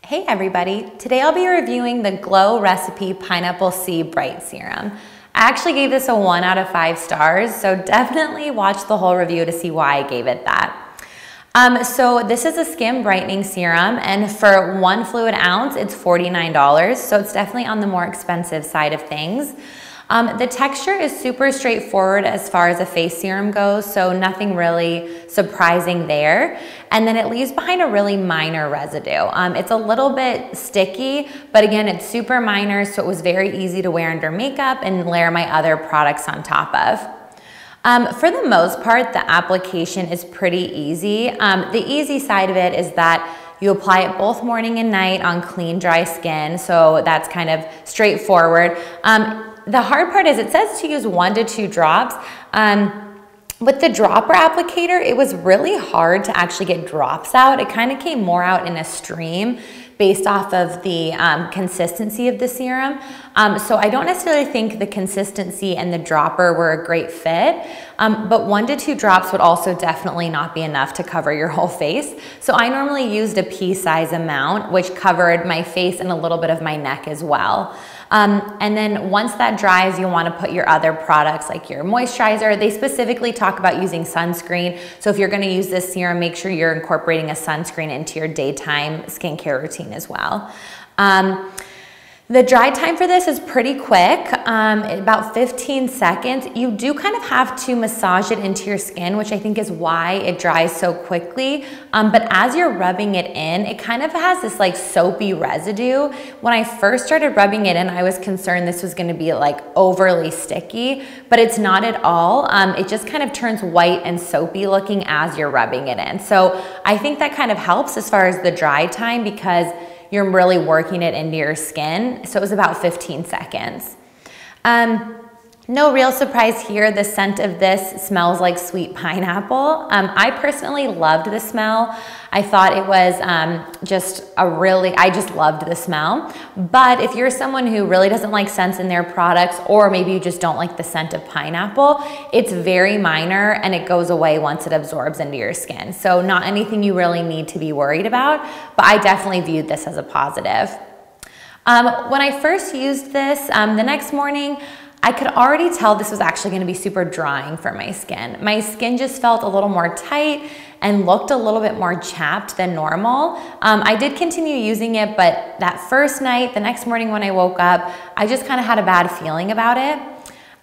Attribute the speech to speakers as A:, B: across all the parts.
A: Hey everybody, today I'll be reviewing the Glow Recipe Pineapple C Bright Serum. I actually gave this a 1 out of 5 stars, so definitely watch the whole review to see why I gave it that. So this is a skin brightening serum, and for 1 fluid ounce, it's $49, so it's definitely on the more expensive side of things. The texture is super straightforward as far as a face serum goes, so nothing really surprising there. And then it leaves behind a really minor residue. It's a little bit sticky, but again, it's super minor, so it was very easy to wear under makeup and layer my other products on top of. For the most part, the application is pretty easy. The easy side of it is that you apply it both morning and night on clean, dry skin, so that's kind of straightforward. The hard part is it says to use 1 to 2 drops. With the dropper applicator, it was really hard to actually get drops out. It kind of came more out in a stream based off of the consistency of the serum. So I don't necessarily think the consistency and the dropper were a great fit, but 1 to 2 drops would also definitely not be enough to cover your whole face. So I normally used a pea-size amount, which covered my face and a little bit of my neck as well. And then once that dries, you'll want to put your other products like your moisturizer. They specifically talk about using sunscreen. So if you're going to use this serum, make sure you're incorporating a sunscreen into your daytime skincare routine as well. The dry time for this is pretty quick, about 15 seconds. You do kind of have to massage it into your skin, which I think is why it dries so quickly. But as you're rubbing it in, it kind of has this like soapy residue. When I first started rubbing it in, I was concerned this was gonna be like overly sticky, but it's not at all. It just kind of turns white and soapy looking as you're rubbing it in. So I think that kind of helps as far as the dry time because you're really working it into your skin. So it was about 15 seconds. No real surprise here. The scent of this smells like sweet pineapple. I personally loved the smell. I thought it was I just loved the smell. But if you're someone who really doesn't like scents in their products, or maybe you just don't like the scent of pineapple, it's very minor and it goes away once it absorbs into your skin. So not anything you really need to be worried about, but I definitely viewed this as a positive. When I first used this, the next morning, I could already tell this was actually going to be super drying for my skin. My skin just felt a little more tight and looked a little bit more chapped than normal. I did continue using it, but that first night, the next morning when I woke up, I just kind of had a bad feeling about it.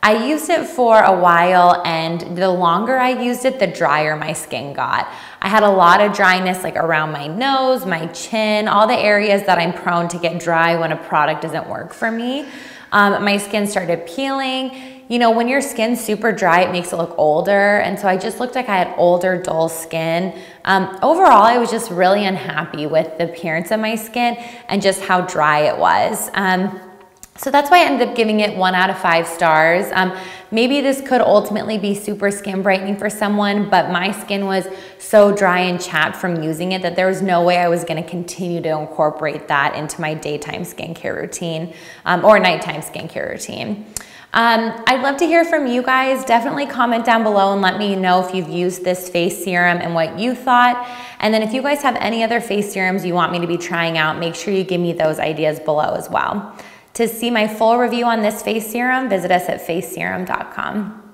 A: I used it for a while, and the longer I used it, the drier my skin got. I had a lot of dryness like around my nose, my chin, all the areas that I'm prone to get dry when a product doesn't work for me. My skin started peeling. You know, when your skin's super dry, it makes it look older. And so I just looked like I had older, dull skin. Overall, I was just really unhappy with the appearance of my skin and just how dry it was. So that's why I ended up giving it 1 out of 5 stars. Maybe this could ultimately be super skin brightening for someone, but my skin was so dry and chapped from using it that there was no way I was gonna continue to incorporate that into my daytime skincare routine or nighttime skincare routine. I'd love to hear from you guys. Definitely comment down below and let me know if you've used this face serum and what you thought. And then if you guys have any other face serums you want me to be trying out, make sure you give me those ideas below as well. To see my full review on this face serum, visit us at FaceSerum.com.